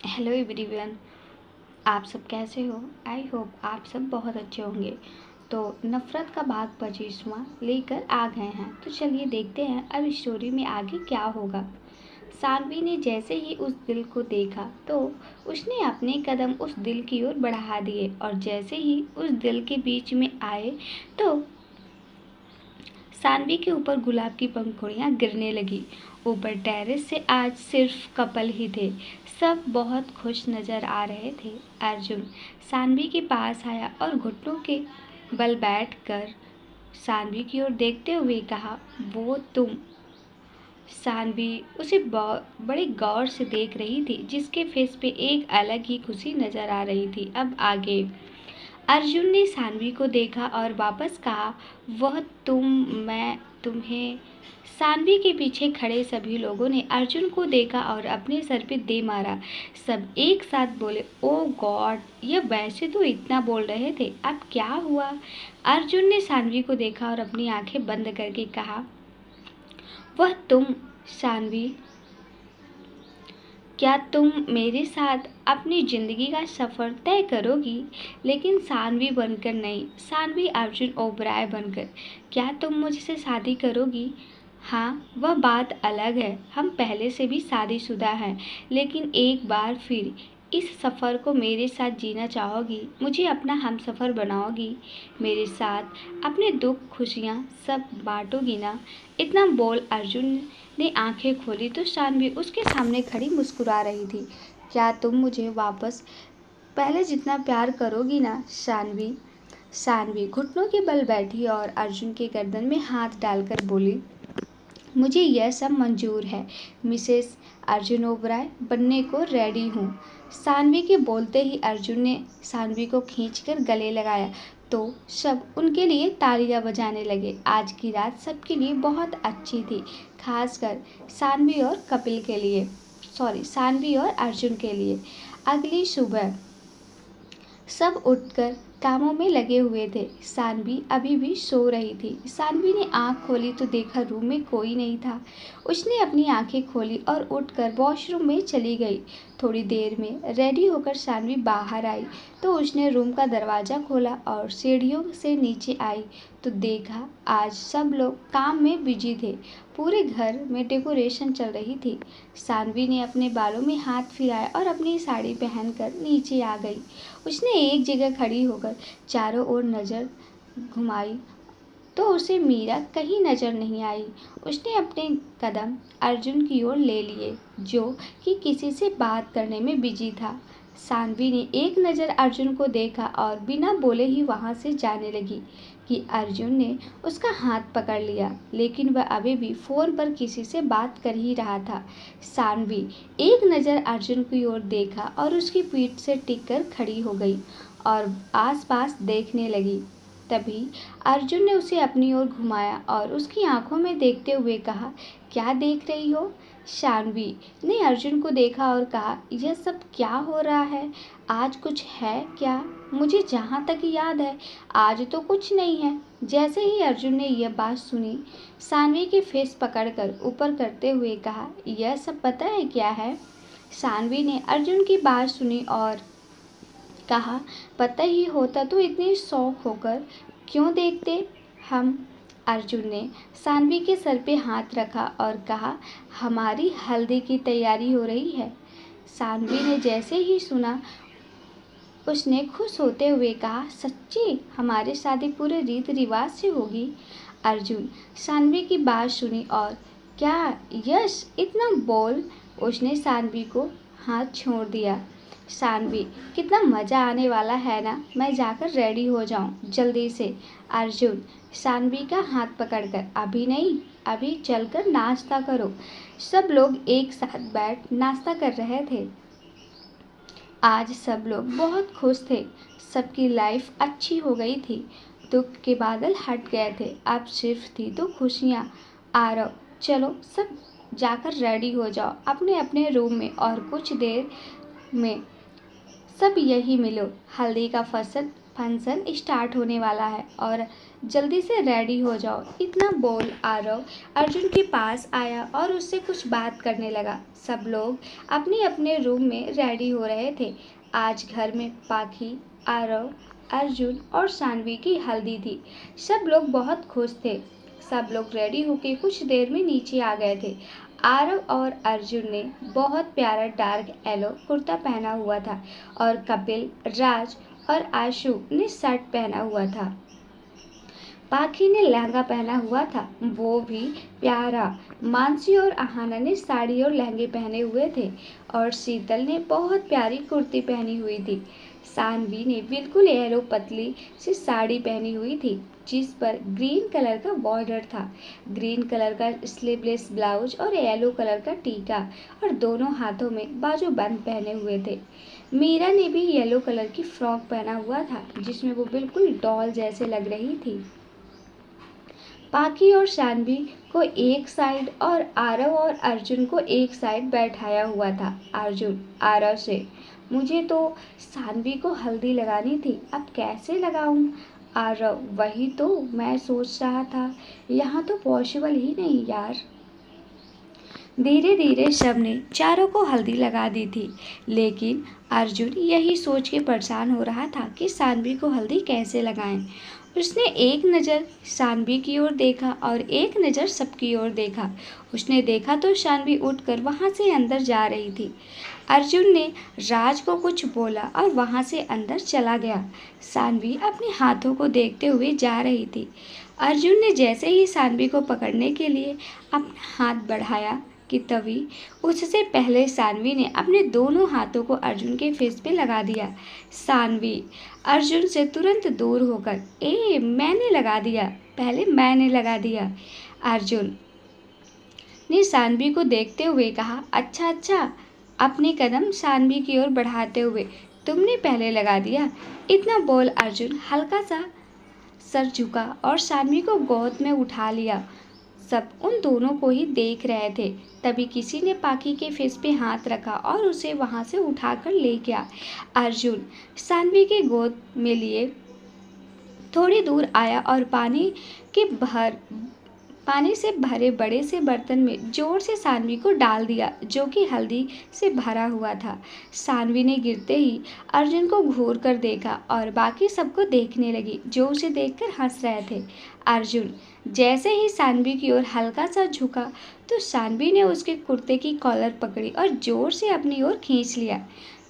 Hello everyone. आप सब कैसे हो? आई होप आप सब बहुत अच्छे होंगे। तो नफ़रत का भाग 25वां लेकर आ गए हैं। तो चलिए देखते हैं अब स्टोरी में आगे क्या होगा। सानवी ने जैसे ही उस दिल को देखा तो उसने अपने कदम उस दिल की ओर बढ़ा दिए और जैसे ही उस दिल के बीच में आए तो सानवी के ऊपर गुलाब की पंखुड़ियाँ गिरने लगी। ऊपर टेरेस से आज सिर्फ कपल ही थे। सब बहुत खुश नजर आ रहे थे। अर्जुन सानवी के पास आया और घुटनों के बल बैठकर सानवी की ओर देखते हुए कहा, वो तुम। सानवी उसे बड़े गौर से देख रही थी, जिसके फेस पे एक अलग ही खुशी नजर आ रही थी। अब आगे अर्जुन ने सानवी को देखा और वापस कहा, वह तुम, मैं तुम्हें। सानवी के पीछे खड़े सभी लोगों ने अर्जुन को देखा और अपने सर पे दे मारा। सब एक साथ बोले, ओ गॉड, ये वैसे तो इतना बोल रहे थे, अब क्या हुआ? अर्जुन ने सानवी को देखा और अपनी आंखें बंद करके कहा, वह तुम। सानवी, क्या तुम मेरे साथ अपनी ज़िंदगी का सफ़र तय करोगी? लेकिन सानवी बनकर नहीं, सानवी अर्जुन ओबराय बनकर। क्या तुम मुझसे शादी करोगी? हाँ, वह बात अलग है, हम पहले से भी शादीशुदा हैं, लेकिन एक बार फिर इस सफ़र को मेरे साथ जीना चाहोगी? मुझे अपना हमसफ़र बनाओगी? मेरे साथ अपने दुख खुशियाँ सब बांटोगी ना? इतना बोल अर्जुन ने आंखें खोली तो सानवी उसके सामने खड़ी मुस्कुरा रही थी। क्या तुम मुझे वापस पहले जितना प्यार करोगी ना सानवी? सानवी घुटनों के बल बैठी और अर्जुन के गर्दन में हाथ डालकर बोली, मुझे यह सब मंजूर है, मिसेस अर्जुन ओबराय बनने को रेडी हूँ। सानवी के बोलते ही अर्जुन ने सानवी को खींचकर गले लगाया तो सब उनके लिए तालियां बजाने लगे। आज की रात सबके लिए बहुत अच्छी थी, खासकर सानवी और कपिल के लिए, सानवी और अर्जुन के लिए। अगली सुबह सब उठकर कामों में लगे हुए थे। सानवी अभी भी सो रही थी। सानवी ने आंख खोली तो देखा रूम में कोई नहीं था। उसने अपनी आंखें खोली और उठकर वॉशरूम में चली गई। थोड़ी देर में रेडी होकर सानवी बाहर आई तो उसने रूम का दरवाज़ा खोला और सीढ़ियों से नीचे आई तो देखा आज सब लोग काम में बिजी थे। पूरे घर में डेकोरेशन चल रही थी। सानवी ने अपने बालों में हाथ फिराया और अपनी साड़ी पहनकर नीचे आ गई। उसने एक जगह खड़ी होकर चारों ओर नज़र घुमाई तो उसे मीरा कहीं नज़र नहीं आई। उसने अपने कदम अर्जुन की ओर ले लिए, जो कि किसी से बात करने में बिजी था। सानवी ने एक नज़र अर्जुन को देखा और बिना बोले ही वहाँ से जाने लगी कि अर्जुन ने उसका हाथ पकड़ लिया, लेकिन वह अभी भी फ़ोन पर किसी से बात कर ही रहा था। सानवी एक नज़र अर्जुन की ओर देखा और उसकी पीठ से टिककर खड़ी हो गई और आसपास देखने लगी। तभी अर्जुन ने उसे अपनी ओर घुमाया और उसकी आंखों में देखते हुए कहा, क्या देख रही हो? शानवी ने अर्जुन को देखा और कहा, यह सब क्या हो रहा है? आज कुछ है क्या? मुझे जहाँ तक याद है आज तो कुछ नहीं है। जैसे ही अर्जुन ने यह बात सुनी, सानवी के फेस पकड़कर ऊपर करते हुए कहा, यह सब पता है क्या है? सानवी ने अर्जुन की बात सुनी और कहा, पता ही होता तो इतनी शौक होकर क्यों देखते हम? अर्जुन ने सानवी के सर पे हाथ रखा और कहा, हमारी हल्दी की तैयारी हो रही है। सानवी ने जैसे ही सुना उसने खुश होते हुए कहा, सच्ची? हमारी शादी पूरे रीति रिवाज से होगी? अर्जुन सानवी की बात सुनी और क्या यश इतना बोल उसने सानवी को हाथ छोड़ दिया। सानवी, कितना मज़ा आने वाला है ना? मैं जाकर रेडी हो जाऊं जल्दी से। अर्जुन सानवी का हाथ पकड़कर, अभी नहीं, अभी चलकर नाश्ता करो। सब लोग एक साथ बैठ नाश्ता कर रहे थे। आज सब लोग बहुत खुश थे। सबकी लाइफ अच्छी हो गई थी। दुख के बादल हट गए थे। अब सिर्फ थी तो खुशियाँ। आरव, चलो सब जाकर रेडी हो जाओ अपने अपने रूम में और कुछ देर में सब यही मिलो। हल्दी का फंक्शन फंक्शन स्टार्ट होने वाला है और जल्दी से रेडी हो जाओ। इतना बोल आरव अर्जुन के पास आया और उससे कुछ बात करने लगा। सब लोग अपने अपने रूम में रेडी हो रहे थे। आज घर में पाखी, आरव, अर्जुन और सानवी की हल्दी थी। सब लोग बहुत खुश थे। सब लोग रेडी होके कुछ देर में नीचे आ गए थे। आरव और अर्जुन ने बहुत प्यारा डार्क येलो कुर्ता पहना हुआ था और कपिल, राज और आशु ने शर्ट पहना हुआ था। पाखी ने लहंगा पहना हुआ था, वो भी प्यारा। मानसी और आहाना ने साड़ी और लहंगे पहने हुए थे और शीतल ने बहुत प्यारी कुर्ती पहनी हुई थी। सानवी ने बिल्कुल येलो पतली सी साड़ी पहनी हुई थी जिस पर ग्रीन कलर का बॉर्डर था, ग्रीन कलर का स्लीवलेस ब्लाउज और येलो कलर का टीका और दोनों हाथों में बाजूबंद पहने हुए थे। मीरा ने भी येलो कलर की फ्रॉक पहना हुआ था जिसमें वो बिल्कुल डॉल जैसे लग रही थी। पाखी और सानवी को एक साइड और आरव और अर्जुन को एक साइड बैठाया हुआ था। अर्जुन आरव से, मुझे तो सानवी को हल्दी लगानी थी, अब कैसे लगाऊं? आरव, वही तो मैं सोच रहा था, यहाँ तो पॉसिबल ही नहीं यार। धीरे धीरे सबने चारों को हल्दी लगा दी थी, लेकिन अर्जुन यही सोच के परेशान हो रहा था कि सानवी को हल्दी कैसे लगाएं। उसने एक नज़र सानवी की ओर देखा और एक नज़र सबकी ओर देखा। उसने देखा तो सानवी उठकर वहाँ से अंदर जा रही थी। अर्जुन ने राज को कुछ बोला और वहाँ से अंदर चला गया। सानवी अपने हाथों को देखते हुए जा रही थी। अर्जुन ने जैसे ही सानवी को पकड़ने के लिए अपना हाथ बढ़ाया कि तभी उससे पहले सानवी ने अपने दोनों हाथों को अर्जुन के फेस पे लगा दिया। सानवी अर्जुन से तुरंत दूर होकर, मैंने लगा दिया, पहले मैंने लगा दिया। अर्जुन ने सानवी को देखते हुए कहा, अच्छा अच्छा। अपने कदम सानवी की ओर बढ़ाते हुए, तुमने पहले लगा दिया। इतना बोल अर्जुन हल्का सा सर झुका और सानवी को गोद में उठा लिया। सब उन दोनों को ही देख रहे थे। तभी किसी ने पाखी के फेस पे हाथ रखा और उसे वहां से उठाकर ले गया। अर्जुन सानवी के गोद में लिए थोड़ी दूर आया और पानी से भरे बड़े से बर्तन में जोर से सानवी को डाल दिया, जो कि हल्दी से भरा हुआ था। सानवी ने गिरते ही अर्जुन को घूर कर देखा और बाकी सबको देखने लगी, जो उसे देखकर हंस रहे थे। अर्जुन जैसे ही सानवी की ओर हल्का सा झुका तो सानवी ने उसके कुर्ते की कॉलर पकड़ी और जोर से अपनी ओर खींच लिया,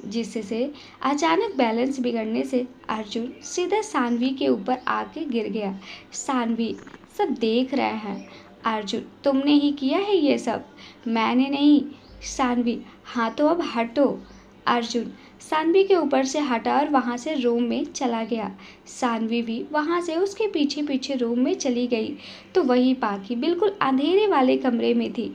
जिससे अचानक बैलेंस बिगड़ने से अर्जुन सीधा सानवी के ऊपर आके गिर गया। सानवी, सब देख रहे हैं। अर्जुन, तुमने ही किया है ये सब, मैंने नहीं। सानवी, हाँ तो अब हटो। अर्जुन सानवी के ऊपर से हटा और वहाँ से रूम में चला गया। सानवी भी वहाँ से उसके पीछे पीछे रूम में चली गई तो वही पाखी बिल्कुल अंधेरे वाले कमरे में थी।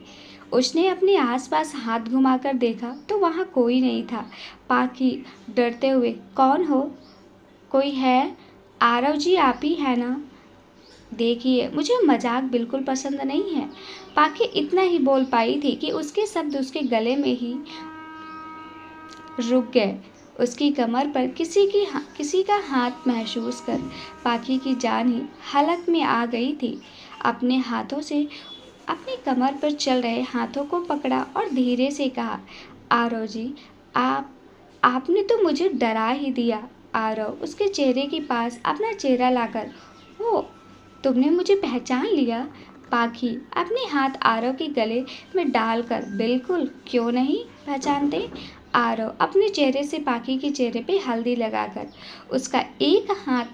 उसने अपने आसपास हाथ घुमाकर देखा तो वहाँ कोई नहीं था। पाखी डरते हुए, कौन हो? कोई है? आरव जी, आप ही है ना? देखिए, मुझे मजाक बिल्कुल पसंद नहीं है। पाखी इतना ही बोल पाई थी कि उसके शब्द उसके गले में ही रुक गए। उसकी कमर पर किसी का हाथ महसूस कर पाखी की जान ही हलक में आ गई थी। अपने हाथों से अपनी कमर पर चल रहे हाथों को पकड़ा और धीरे से कहा, आरव जी, आपने तो मुझे डरा ही दिया। आरव उसके चेहरे के पास अपना चेहरा लाकर, ओ, तुमने मुझे पहचान लिया? पाखी अपने हाथ आरव के गले में डालकर, बिल्कुल, क्यों नहीं पहचानते? आरव अपने चेहरे से पाखी के चेहरे पे हल्दी लगाकर, उसका एक हाथ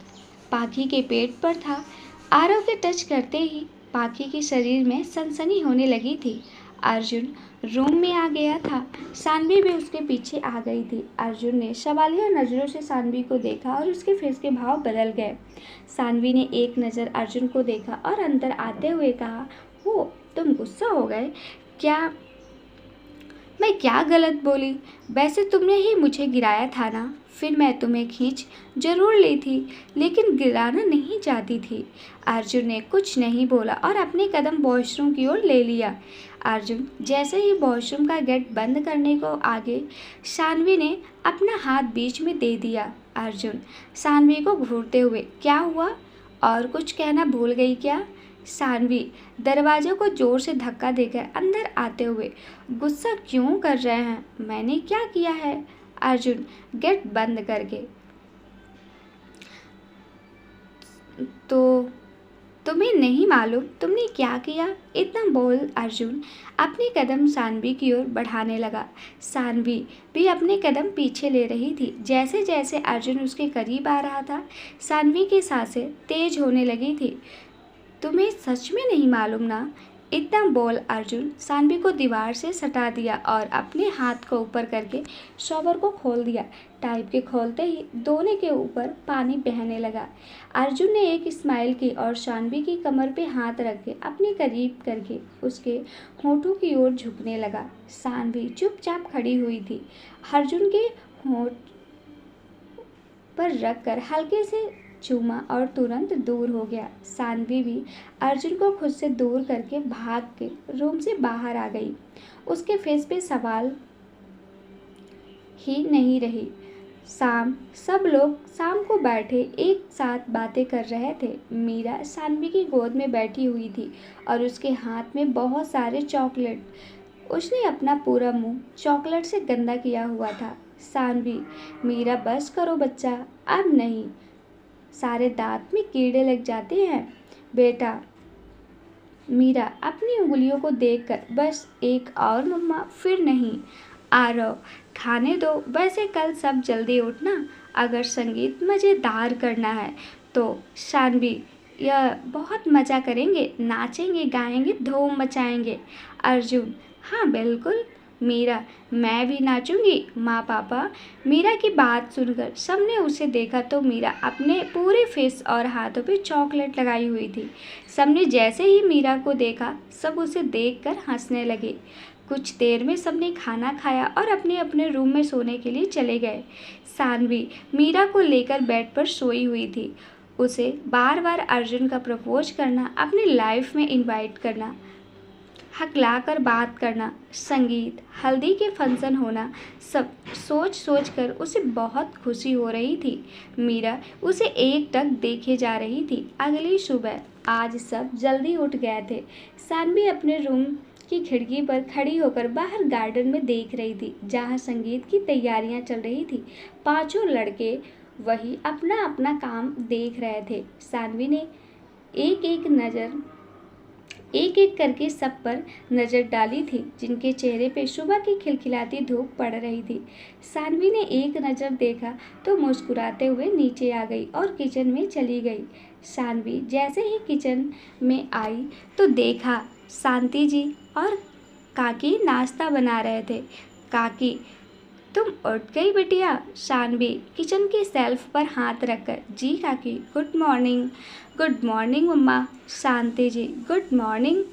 पाखी के पेट पर था। आरव के टच करते ही पाखी के शरीर में सनसनी होने लगी थी। अर्जुन रूम में आ गया था। सानवी भी उसके पीछे आ गई थी। अर्जुन ने सवालिया नज़रों से सानवी को देखा और उसके फेस के भाव बदल गए। सानवी ने एक नज़र अर्जुन को देखा और अंदर आते हुए कहा, ओ, तुम गुस्सा हो गए क्या? मैं क्या गलत बोली? वैसे तुमने ही मुझे गिराया था ना, फिर मैं तुम्हें खींच जरूर ली थी, लेकिन गिराना नहीं चाहती थी। अर्जुन ने कुछ नहीं बोला और अपने कदम वॉशरूम की ओर ले लिया। अर्जुन जैसे ही वॉशरूम का गेट बंद करने को आगे, सानवी ने अपना हाथ बीच में दे दिया। अर्जुन सानवी को घूरते हुए। क्या हुआ, और कुछ कहना भूल गई क्या? सानवी दरवाजे को जोर से धक्का देकर अंदर आते हुए। गुस्सा क्यों कर रहे हैं, मैंने क्या किया है? अर्जुन गेट बंद करके। तो तुम्हें नहीं मालूम तुमने क्या किया? इतना बोल अर्जुन अपने कदम सानवी की ओर बढ़ाने लगा। सानवी भी अपने कदम पीछे ले रही थी। जैसे जैसे अर्जुन उसके करीब आ रहा था, सानवी की सांसें तेज होने लगी थी। तुम्हें सच में नहीं मालूम ना? इतना बोल अर्जुन सानवी को दीवार से सटा दिया और अपने हाथ को ऊपर करके शॉवर को खोल दिया। टाइप के खोलते ही दोनों के ऊपर पानी बहने लगा। अर्जुन ने एक स्माइल की और सानवी की कमर पे हाथ रख के अपने करीब करके उसके होठों की ओर झुकने लगा। सानवी चुपचाप खड़ी हुई थी। अर्जुन के होठ पर रख कर हल्के से चूमा और तुरंत दूर हो गया। सानवी भी अर्जुन को खुद से दूर करके भाग के रूम से बाहर आ गई। उसके फेस पे सवाल ही नहीं रही। सब लोग शाम को बैठे एक साथ बातें कर रहे थे। मीरा सानवी की गोद में बैठी हुई थी और उसके हाथ में बहुत सारे चॉकलेट। उसने अपना पूरा मुंह चॉकलेट से गंदा किया हुआ था। सानवी, मीरा बस करो बच्चा, अब नहीं, सारे दांत में कीड़े लग जाते हैं बेटा। मीरा अपनी उंगलियों को देखकर, बस एक और मम्मा, फिर नहीं। आरव, खाने दो। वैसे कल सब जल्दी उठना, अगर संगीत मज़ेदार करना है तो। सानवी, यह बहुत मज़ा करेंगे, नाचेंगे गाएंगे धूम मचाएंगे। अर्जुन, हाँ बिल्कुल। मीरा, मैं भी नाचूंगी माँ पापा। मीरा की बात सुनकर सबने उसे देखा तो मीरा अपने पूरे फेस और हाथों पे चॉकलेट लगाई हुई थी। सबने जैसे ही मीरा को देखा सब उसे देखकर हंसने लगे। कुछ देर में सबने खाना खाया और अपने अपने रूम में सोने के लिए चले गए। सानवी मीरा को लेकर बेड पर सोई हुई थी। उसे बार बार अर्जुन का प्रपोज करना, अपनी लाइफ में इनवाइट करना, हकलाकर बात करना, संगीत, हल्दी के फंक्शन होना, सब सोच सोच कर उसे बहुत खुशी हो रही थी। मीरा उसे एकटक देखे जा रही थी। अगली सुबह आज सब जल्दी उठ गए थे। सानवी अपने रूम की खिड़की पर खड़ी होकर बाहर गार्डन में देख रही थी, जहाँ संगीत की तैयारियां चल रही थी। पांचों लड़के वही अपना अपना काम देख रहे थे। सानवी ने एक एक करके सब पर नज़र डाली थी, जिनके चेहरे पे सुबह की खिलखिलाती धूप पड़ रही थी। सानवी ने एक नज़र देखा तो मुस्कुराते हुए नीचे आ गई और किचन में चली गई। सानवी जैसे ही किचन में आई तो देखा शांति जी और काकी नाश्ता बना रहे थे। काकी, तुम उठ गई बिटिया? सानवी किचन की शेल्फ पर हाथ रखकर, जी काकी, गुड मॉर्निंग। गुड मॉर्निंग मम्मा। शांति जी, गुड मॉर्निंग।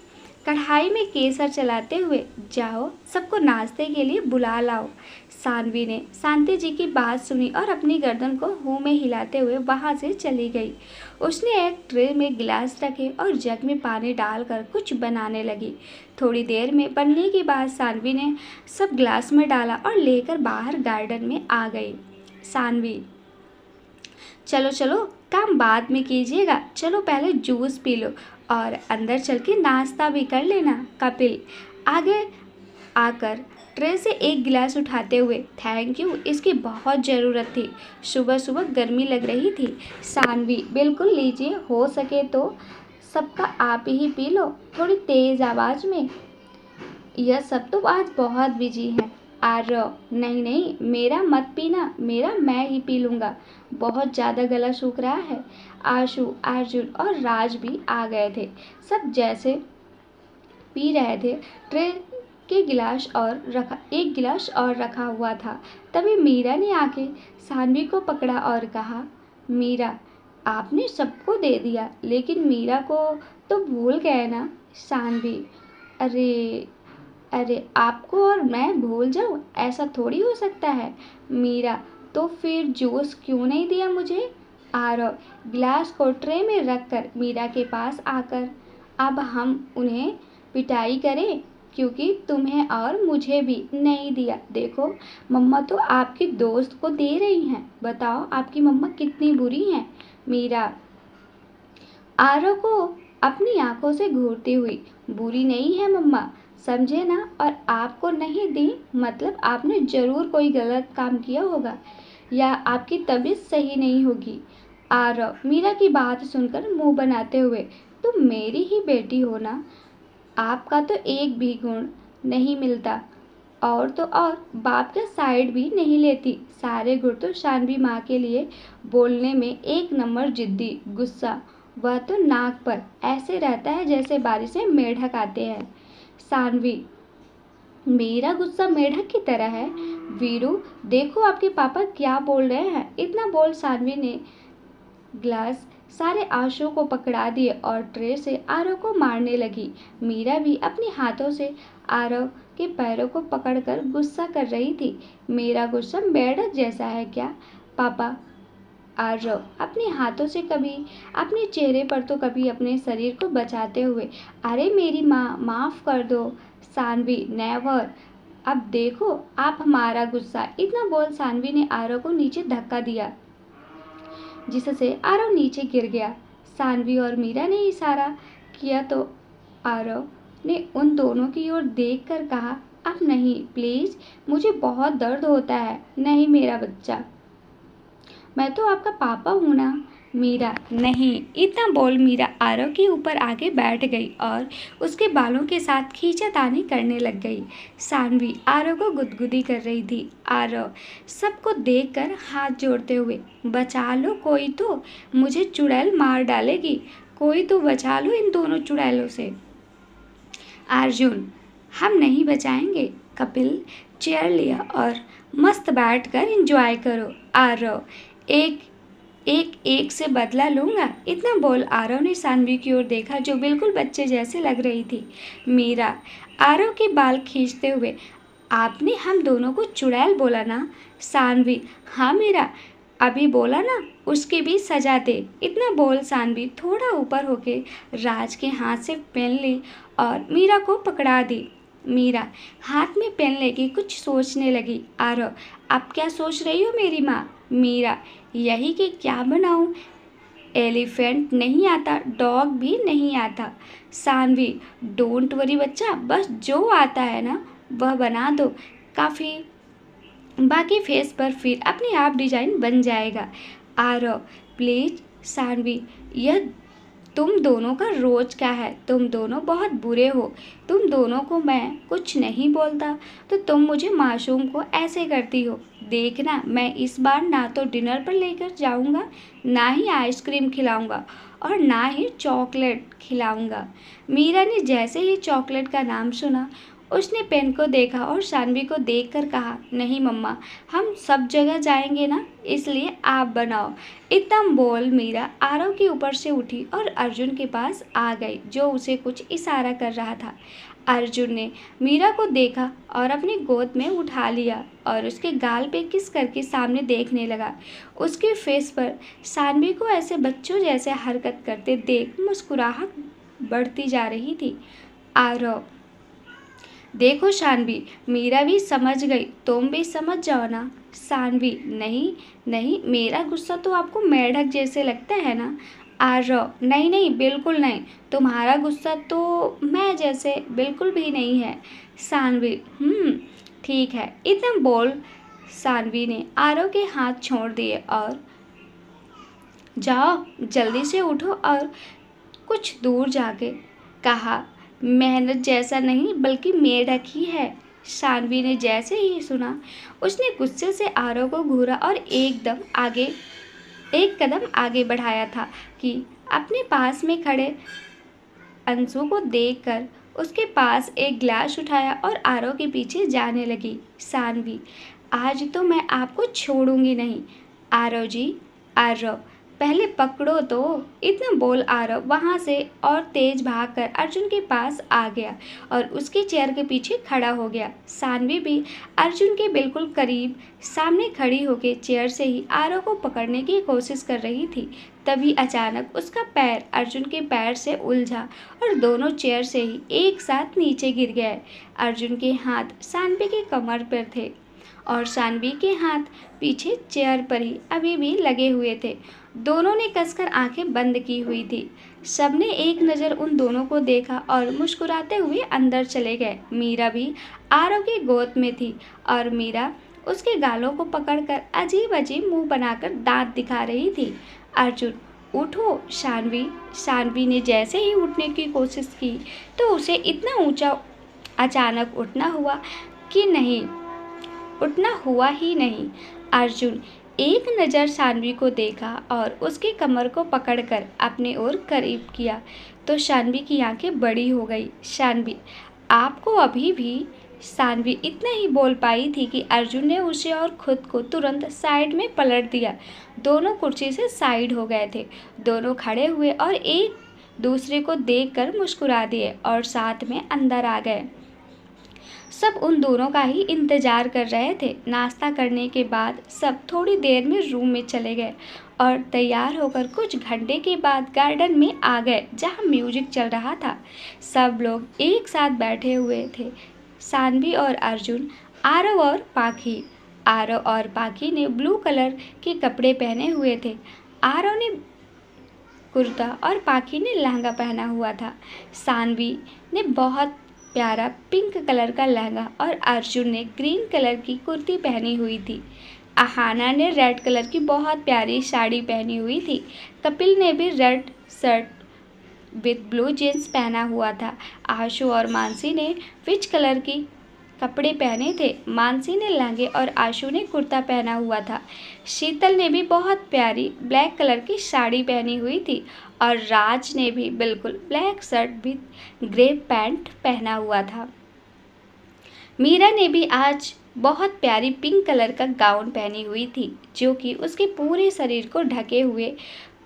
कढ़ाई में केसर चलाते हुए, जाओ सबको नाश्ते के लिए बुला लाओ। सानवी ने शांति जी की बात सुनी और अपनी गर्दन को हूँ में हिलाते हुए वहाँ से चली गई। उसने एक ट्रे में गिलास रखे और जग में पानी डालकर कुछ बनाने लगी। थोड़ी देर में बनने के बाद सानवी ने सब गिलास में डाला और लेकर बाहर गार्डन में आ गई। सानवी, चलो चलो, काम बाद में कीजिएगा, चलो पहले जूस पी लो और अंदर चल के नाश्ता भी कर लेना। कपिल आगे आकर ट्रे से एक गिलास उठाते हुए, थैंक यू, इसकी बहुत ज़रूरत थी, सुबह सुबह गर्मी लग रही थी। सानवी, बिल्कुल लीजिए, हो सके तो सबका आप ही पी लो, थोड़ी तेज़ आवाज़ में, यह सब तो आज बहुत बिजी हैं। आरव, नहीं नहीं, मेरा मत पीना, मेरा मैं ही पी लूँगा, बहुत ज़्यादा गला सूख रहा है। आशु, अर्जुन और राज भी आ गए थे। सब जैसे पी रहे थे, ट्रे के एक गिलास और रखा हुआ था। तभी मीरा ने आके सानवी को पकड़ा और कहा, मीरा, आपने सबको दे दिया, लेकिन मीरा को तो भूल गए ना। सानवी, अरे अरे, आपको और मैं भूल जाऊं, ऐसा थोड़ी हो सकता है। मीरा, तो फिर जूस क्यों नहीं दिया मुझे? आरव गिलास को ट्रे में रखकर मीरा के पास आकर, अब हम उन्हें पिटाई करें? क्योंकि तुम्हें और मुझे भी नहीं दिया। देखो, मम्मा तो आपकी दोस्त को दे रही हैं। बताओ आपकी मम्मा कितनी बुरी हैं। मीरा आरव को अपनी आंखों से घूरती हुई, बुरी नहीं है मम्मा, समझे ना, और आपको नहीं दी मतलब आपने जरूर कोई गलत काम किया होगा या आपकी तबीयत सही नहीं होगी। आरव मीरा की बात सुनकर मुंह बनाते हुए, तुम मेरी ही बेटी हो ना, आपका तो एक भी गुण नहीं मिलता, और तो और बाप का साइड भी नहीं लेती। सारे गुण तो शानवी माँ के लिए बोलने में एक नंबर जिद्दी, गुस्सा, वह तो नाक पर ऐसे रहता है जैसे बारिश में मेढक आते हैं। सानवी, मेरा गुस्सा मेढक की तरह है। वीरू, देखो आपके पापा क्या बोल रहे हैं। इतना बोल सानवी ने ग्लास सारे आंसुओं को पकड़ा दिए और ट्रे से आरव को मारने लगी। मीरा भी अपने हाथों से आरव के पैरों को पकड़कर गुस्सा कर रही थी। मेरा गुस्सा मेढक जैसा है क्या पापा? आरव अपने हाथों से कभी अपने चेहरे पर तो कभी अपने शरीर को बचाते हुए, अरे मेरी माँ, माफ कर दो। सानवी, नेवर। अब देखो आप हमारा गुस्सा। इतना बोल सानवी ने आरव को नीचे धक्का दिया, जिससे आरव नीचे गिर गया। सानवी और मीरा ने इशारा किया तो आरव ने उन दोनों की ओर देखकर कहा, अब नहीं प्लीज, मुझे बहुत दर्द होता है। नहीं मेरा बच्चा, मैं तो आपका पापा हूँ ना। मीरा, नहीं। इतना बोल मीरा आरव के ऊपर आके बैठ गई और उसके बालों के साथ खींचातानी करने लग गई। सानवी आरव को गुदगुदी कर रही थी। आरव सबको देखकर हाथ जोड़ते हुए, बचा लो कोई तो, मुझे चुड़ैल मार डालेगी, कोई तो बचा लो इन दोनों चुड़ैलों से। अर्जुन, हम नहीं बचाएंगे। कपिल चेयर लिया और मस्त बैठकर एंजॉय करो। आरव, एक से बदला लूंगा। इतना बोल आरव ने सानवी की ओर देखा जो बिल्कुल बच्चे जैसे लग रही थी। मीरा आरव के बाल खींचते हुए, आपने हम दोनों को चुड़ैल बोला ना। सानवी, हाँ मीरा, अभी बोला ना, उसकी भी सजा दे। इतना बोल सानवी थोड़ा ऊपर होके राज के हाथ से पेन ली और मीरा को पकड़ा दी। मीरा हाथ में पेन लेके कुछ सोचने लगी। आरव, आप क्या सोच रही हो मेरी माँ? मीरा, यही कि क्या बनाऊँ। एलिफेंट नहीं आता, डॉग भी नहीं आता। सानवी, डोंट वरी बच्चा, बस जो आता है ना वह बना दो, काफ़ी, बाकी फेस पर फिर अपने आप डिजाइन बन जाएगा। आरव, प्लीज। सानवी, यह तुम दोनों का रोज का है, तुम दोनों बहुत बुरे हो। तुम दोनों को मैं कुछ नहीं बोलता तो तुम मुझे मासूम को ऐसे करती हो। देखना, मैं इस बार ना तो डिनर पर लेकर जाऊंगा, ना ही आइसक्रीम खिलाऊंगा और ना ही चॉकलेट खिलाऊंगा। मीरा ने जैसे ही चॉकलेट का नाम सुना, उसने पेन को देखा और सानवी को देखकर कहा, नहीं मम्मा, हम सब जगह जाएंगे ना, इसलिए आप बनाओ। इतना बोल मीरा आरव के ऊपर से उठी और अर्जुन के पास आ गई जो उसे कुछ इशारा कर रहा था। अर्जुन ने मीरा को देखा और अपनी गोद में उठा लिया और उसके गाल पे किस करके सामने देखने लगा। उसके फेस पर सानवी को ऐसे बच्चों जैसे हरकत करते देख मुस्कुराहट बढ़ती जा रही थी। आरव, देखो शानवी, मीरा भी समझ गई, तुम भी समझ जाओ ना। सानवी, नहीं नहीं, मेरा गुस्सा तो आपको मेढक जैसे लगता है ना। आरव, नहीं नहीं, बिल्कुल नहीं, तुम्हारा गुस्सा तो मैं जैसे बिल्कुल भी नहीं है। सानवी, ठीक है। इतना बोल सानवी ने आरव के हाथ छोड़ दिए और, जाओ जल्दी से उठो, और कुछ दूर जाके कहा, मेहनत जैसा नहीं बल्कि मेढक ही है। सानवी ने जैसे ही सुना, उसने गुस्से से आरव को घूरा और एक कदम आगे बढ़ाया था कि अपने पास में खड़े अंशु को देखकर उसके पास एक गिलास उठाया और आरव के पीछे जाने लगी। सानवी, आज तो मैं आपको छोड़ूंगी नहीं। आरव जी, आरव, पहले पकड़ो तो। इतना बोल आरव वहां से और तेज भागकर अर्जुन के पास आ गया और उसकी चेयर के पीछे खड़ा हो गया। सानवी भी अर्जुन के बिल्कुल करीब सामने खड़ी होकर चेयर से ही आरव को पकड़ने की कोशिश कर रही थी। तभी अचानक उसका पैर अर्जुन के पैर से उलझा और दोनों चेयर से ही एक साथ नीचे गिर गए। अर्जुन के हाथ सानवी की कमर पर थे और सानवी के हाथ पीछे चेयर पर ही अभी भी लगे हुए थे। दोनों ने कसकर आंखें बंद की हुई थी। सबने एक नज़र उन दोनों को देखा और मुस्कुराते हुए अंदर चले गए। मीरा भी आरव की गोद में थी और मीरा उसके गालों को पकड़कर अजीब अजीब मुंह बनाकर दांत दिखा रही थी। अर्जुन, उठो शानवी। शानवी ने जैसे ही उठने की कोशिश की तो उसे इतना ऊंचा अचानक उठना हुआ ही नहीं। अर्जुन एक नज़र शानवी को देखा और उसकी कमर को पकड़कर अपने ओर करीब किया तो शानवी की आंखें बड़ी हो गई। शानवी, आपको अभी भी। शानवी इतना ही बोल पाई थी कि अर्जुन ने उसे और खुद को तुरंत साइड में पलट दिया। दोनों कुर्सी से साइड हो गए थे। दोनों खड़े हुए और एक दूसरे को देखकर मुस्कुरा दिए और साथ में अंदर आ गए। सब उन दोनों का ही इंतजार कर रहे थे। नाश्ता करने के बाद सब थोड़ी देर में रूम में चले गए और तैयार होकर कुछ घंटे के बाद गार्डन में आ गए जहां म्यूजिक चल रहा था। सब लोग एक साथ बैठे हुए थे, सानवी और अर्जुन, आरव और पाखी। आरव और पाखी ने ब्लू कलर के कपड़े पहने हुए थे। आरव ने कुर्ता और पाखी ने लहंगा पहना हुआ था। सानवी ने बहुत प्यारा पिंक कलर का लहंगा और अर्जुन ने ग्रीन कलर की कुर्ती पहनी हुई थी। आहाना ने रेड कलर की बहुत प्यारी साड़ी पहनी हुई थी। कपिल ने भी red shirt with blue jeans पहना हुआ था। आशु और मानसी ने पिच कलर की कपड़े पहने थे। मानसी ने लहंगे और आशु ने कुर्ता पहना हुआ था। शीतल ने भी बहुत प्यारी ब्लैक कलर की साड़ी पहनी हुई थी और राज ने भी बिल्कुल black shirt with grey pant पहना हुआ था। मीरा ने भी आज बहुत प्यारी पिंक कलर का गाउन पहनी हुई थी जो कि उसके पूरे शरीर को ढके हुए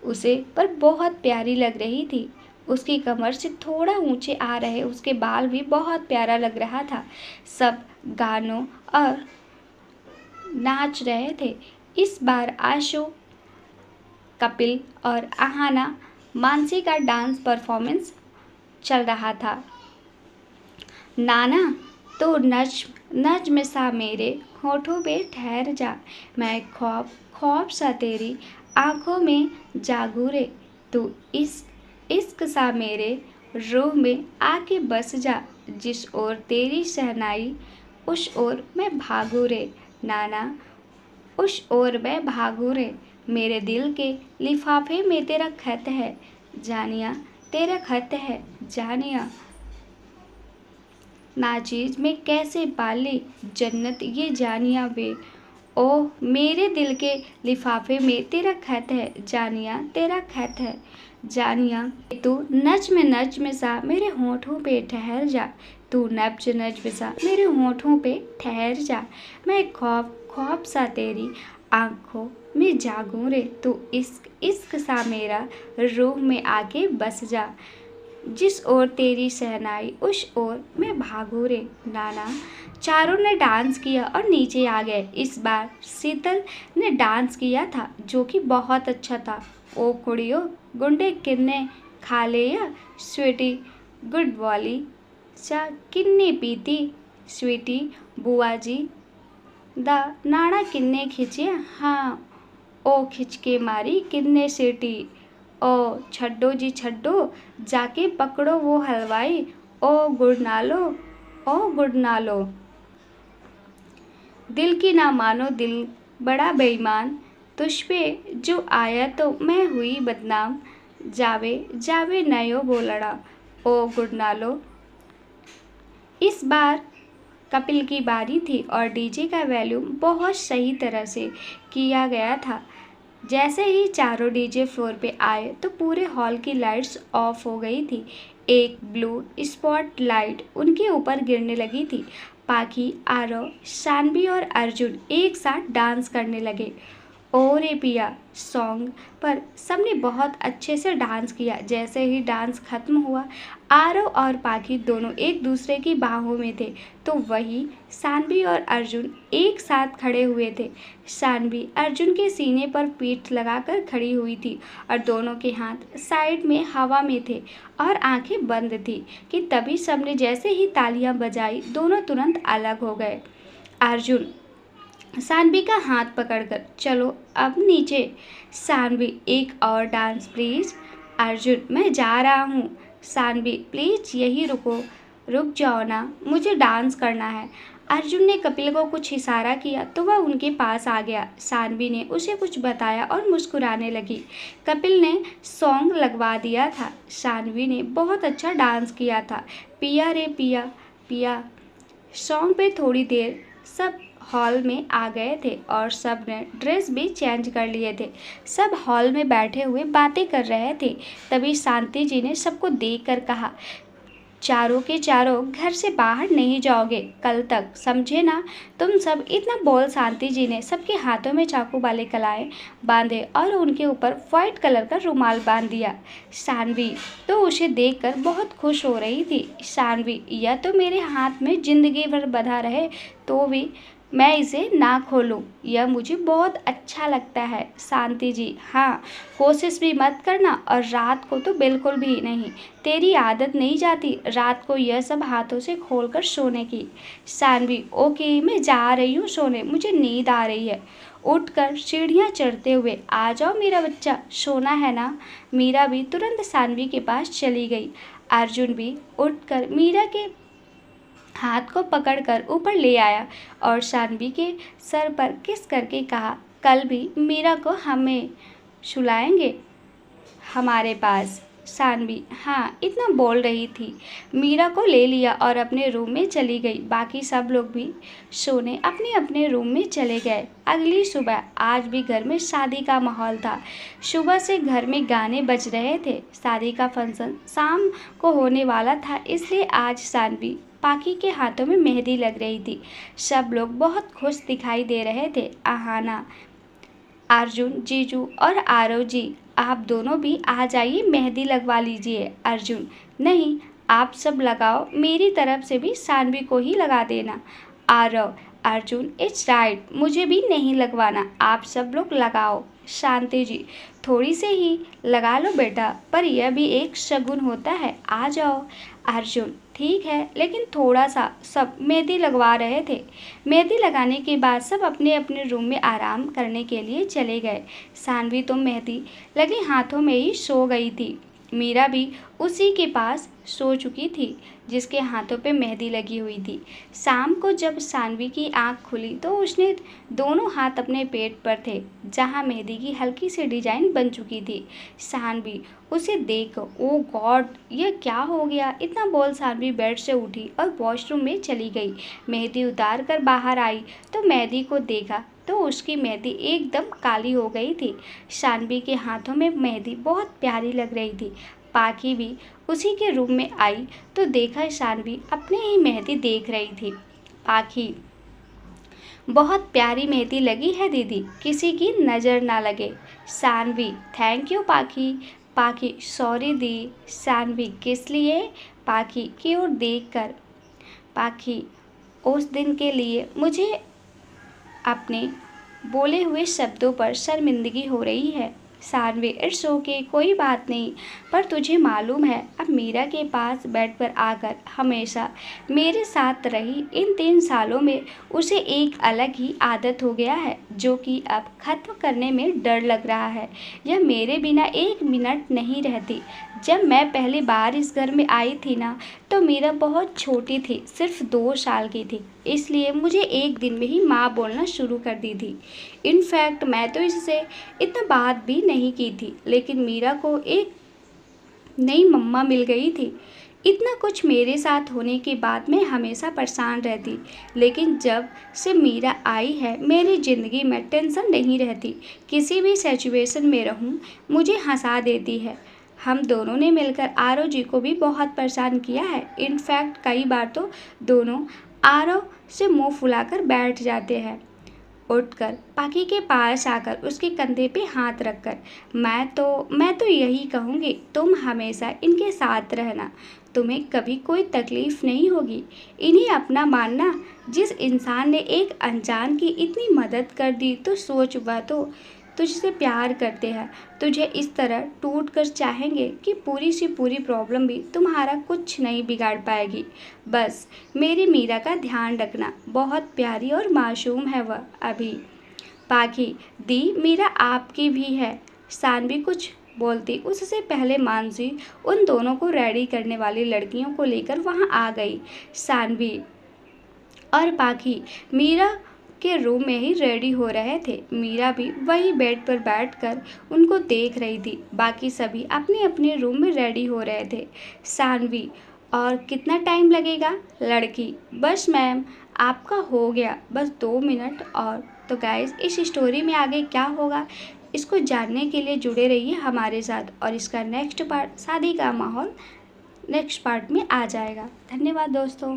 उसे पर बहुत प्यारी लग रही थी। उसकी कमर से थोड़ा ऊंचे आ रहे उसके बाल भी बहुत प्यारा लग रहा था। सब गानों और नाच रहे थे। इस बार आशु, कपिल और आहाना मानसी का डांस परफॉर्मेंस चल रहा था। नाना तो नज्म सा मेरे होठों पे ठहर जा, मैं ख्वाब ख्वाब सा तेरी आंखों में जागू रे, तू इश्क सा मेरे रूह में आके बस जा, जिस ओर तेरी शहनाई उस ओर मैं भागू रे नाना, उस ओर मैं भागू रे। मेरे दिल के लिफाफे में तेरा खत है जानिया, तेरा खत है जानिया। नाचीज में कैसे पाली जन्नत ये जानिया वे, ओह मेरे दिल के लिफाफे में तेरा खत है जानिया, तेरा खत है जानिया। तू नज्म सा मेरे होठों पे ठहर जा, तू नज्म सा मेरे होठों पे ठहर जा, मैं ख्वाब ख्वाब सा तेरी आंखों में जागूं रे, तू इश्क सा मेरा रूह में आके बस जा, जिस ओर तेरी शहनाई उस ओर मैं भागू रे नाना। चारों ने डांस किया और नीचे आ गए। इस बार शीतल ने डांस किया था जो कि बहुत अच्छा था। ओ कुड़ियो गुंडे किन्ने खा ले या स्वीटी गुड वाली चा किन्ने पीती स्वीटी बुआ जी दा नाड़ा किन्ने खिंचे, हाँ ओ खिंच के मारी किन्ने सीटी, ओ छड्डो जी छड्डो जाके पकड़ो वो हलवाई, ओ गुड़ नालो ओ गुड़ नालो। दिल की ना मानो दिल बड़ा बेईमान, तुझ पे जो आया तो मैं हुई बदनाम, जावे जावे नयो बोलड़ा ओ गुड़ नालो। इस बार कपिल की बारी थी और डीजे का वॉल्यूम बहुत सही तरह से किया गया था। जैसे ही चारों डीजे फ्लोर पे आए तो पूरे हॉल की लाइट्स ऑफ हो गई थी। एक ब्लू स्पॉट लाइट उनके ऊपर गिरने लगी थी। पाखी, आरव, शानवी और अर्जुन एक साथ डांस करने लगे। ओ रे पिया सॉन्ग पर सबने बहुत अच्छे से डांस किया। जैसे ही डांस खत्म हुआ, आरव और पाखी दोनों एक दूसरे की बाहों में थे, तो वही सानवी और अर्जुन एक साथ खड़े हुए थे। सानवी अर्जुन के सीने पर पीठ लगाकर खड़ी हुई थी और दोनों के हाथ साइड में हवा में थे और आंखें बंद थी कि तभी सबने जैसे ही तालियां बजाई, दोनों तुरंत अलग हो गए। अर्जुन सानवी का हाथ पकड़कर, चलो अब नीचे। सानवी, एक और डांस प्लीज। अर्जुन, मैं जा रहा हूँ। सानवी, प्लीज यही रुक जाओ ना, मुझे डांस करना है। अर्जुन ने कपिल को कुछ इशारा किया तो वह उनके पास आ गया। सानवी ने उसे कुछ बताया और मुस्कुराने लगी। कपिल ने सॉन्ग लगवा दिया था। सानवी ने बहुत अच्छा डांस किया था। पिया रे पिया पिया सॉन्ग पे थोड़ी देर सब हॉल में आ गए थे और सब ने ड्रेस भी चेंज कर लिए थे। सब हॉल में बैठे हुए बातें कर रहे थे। तभी शांति जी ने सबको देखकर कहा, चारों के चारों घर से बाहर नहीं जाओगे कल तक, समझे ना तुम सब। इतना बोल शांति जी ने सबके हाथों में चाकू वाले कलाएं बांधे और उनके ऊपर व्हाइट कलर का रुमाल बांध दिया। सानवी तो उसे देखकर बहुत खुश हो रही थी। सानवी, यह तो मेरे हाथ में जिंदगी भर बंधा रहे तो भी मैं इसे ना खोलूं, यह मुझे बहुत अच्छा लगता है। शांति जी, हाँ, कोशिश भी मत करना और रात को तो बिल्कुल भी नहीं। तेरी आदत नहीं जाती रात को यह सब हाथों से खोलकर सोने की। सानवी, ओके, मैं जा रही हूँ सोने, मुझे नींद आ रही है। उठकर सीढ़ियाँ चढ़ते हुए, आ जाओ मेरा बच्चा, सोना है ना। मीरा भी तुरंत सानवी के पास चली गई। अर्जुन भी उठकर मीरा के हाथ को पकड़कर ऊपर ले आया और सानवी के सर पर किस करके कहा, कल भी मीरा को हमें सुलाएंगे हमारे पास। सानवी, हाँ, इतना बोल रही थी। मीरा को ले लिया और अपने रूम में चली गई। बाकी सब लोग भी सोने अपने अपने रूम में चले गए। अगली सुबह आज भी घर में शादी का माहौल था। सुबह से घर में गाने बज रहे थे। शादी का फंक्शन शाम को होने वाला था, इसलिए आज सानवी पाखी के हाथों में मेहंदी लग रही थी। सब लोग बहुत खुश दिखाई दे रहे थे। आहाना, अर्जुन, जीजू और आरव जी, आप दोनों भी आ जाइए, मेहंदी लगवा लीजिए। अर्जुन, नहीं, आप सब लगाओ, मेरी तरफ से भी सानवी को ही लगा देना। आरव, अर्जुन, इट्स राइट, मुझे भी नहीं लगवाना, आप सब लोग लगाओ। शांति जी, थोड़ी से ही लगा लो बेटा, पर यह भी एक शगुन होता है, आ जाओ। अर्जुन, ठीक है, लेकिन थोड़ा सा। सब मेहंदी लगवा रहे थे। मेहंदी लगाने के बाद सब अपने अपने रूम में आराम करने के लिए चले गए। सानवी तो मेहंदी लगे हाथों में ही सो गई थी। मीरा भी उसी के पास सो चुकी थी जिसके हाथों पे मेहंदी लगी हुई थी। शाम को जब सानवी की आंख खुली तो उसने दोनों हाथ अपने पेट पर थे जहां मेहंदी की हल्की सी डिजाइन बन चुकी थी। सानवी उसे देख, ओ गॉड, यह क्या हो गया, इतना बोल सानवी बेड से उठी और वॉशरूम में चली गई। मेहंदी उतार कर बाहर आई तो मेहंदी को देखा तो उसकी मेहंदी एकदम काली हो गई थी। सानवी के हाथों में मेहंदी बहुत प्यारी लग रही थी। पाखी भी उसी के रूम में आई तो देखा सानवी अपने ही मेहंदी देख रही थी। पाखी, बहुत प्यारी मेहंदी लगी है दीदी, किसी की नज़र ना लगे। सानवी, थैंक यू पाखी। पाखी, सॉरी दी। सानवी, किस लिए? पाखी की ओर देखकर, पाखी, उस दिन के लिए मुझे अपने बोले हुए शब्दों पर शर्मिंदगी हो रही है। सानवी, इट्स ओके, कोई बात नहीं, पर तुझे मालूम है अब मीरा के पास बेड पर आकर हमेशा मेरे साथ रही इन 3 सालों में उसे एक अलग ही आदत हो गया है जो कि अब ख़त्म करने में डर लग रहा है। यह मेरे बिना 1 मिनट नहीं रहती। जब मैं पहली बार इस घर में आई थी ना, तो मीरा बहुत छोटी थी, सिर्फ 2 साल की थी, इसलिए मुझे एक दिन में ही माँ बोलना शुरू कर दी थी। इनफैक्ट मैं तो इससे इतना बात भी नहीं की थी, लेकिन मीरा को एक नई मम्मा मिल गई थी। इतना कुछ मेरे साथ होने के बाद मैं हमेशा परेशान रहती, लेकिन जब से मीरा आई है मेरी ज़िंदगी में टेंशन नहीं रहती। किसी भी सिचुएशन में रहूं मुझे हंसा देती है। हम दोनों ने मिलकर आरव जी को भी बहुत परेशान किया है। इनफैक्ट कई बार तो दोनों आरव से मुंह फुलाकर बैठ जाते हैं। उठकर पाखी के पास आकर उसके कंधे पे हाथ रखकर मैं तो यही कहूँगी, तुम हमेशा इनके साथ रहना, तुम्हें कभी कोई तकलीफ नहीं होगी। इन्हें अपना मानना। जिस इंसान ने एक अनजान की इतनी मदद कर दी तो सोच, वह तो तुझसे प्यार करते हैं, तुझे इस तरह टूट कर चाहेंगे कि पूरी सी पूरी प्रॉब्लम भी तुम्हारा कुछ नहीं बिगाड़ पाएगी। बस मेरी मीरा का ध्यान रखना, बहुत प्यारी और मासूम है वह अभी। पाखी दी, मीरा आपकी भी है। सानवी कुछ बोलती उससे पहले मानसी उन दोनों को रेडी करने वाली लड़कियों को लेकर वहां आ गई। सानवी और पाखी मीरा के रूम में ही रेडी हो रहे थे। मीरा भी वही बेड पर बैठकर उनको देख रही थी। बाकी सभी अपने अपने रूम में रेडी हो रहे थे। सानवी, और कितना टाइम लगेगा? लड़की, बस मैम, आपका हो गया, बस 2 मिनट और। तो गाइस, इस स्टोरी में आगे क्या होगा इसको जानने के लिए जुड़े रहिए हमारे साथ, और इसका नेक्स्ट पार्ट, शादी का माहौल, नेक्स्ट पार्ट में आ जाएगा। धन्यवाद दोस्तों।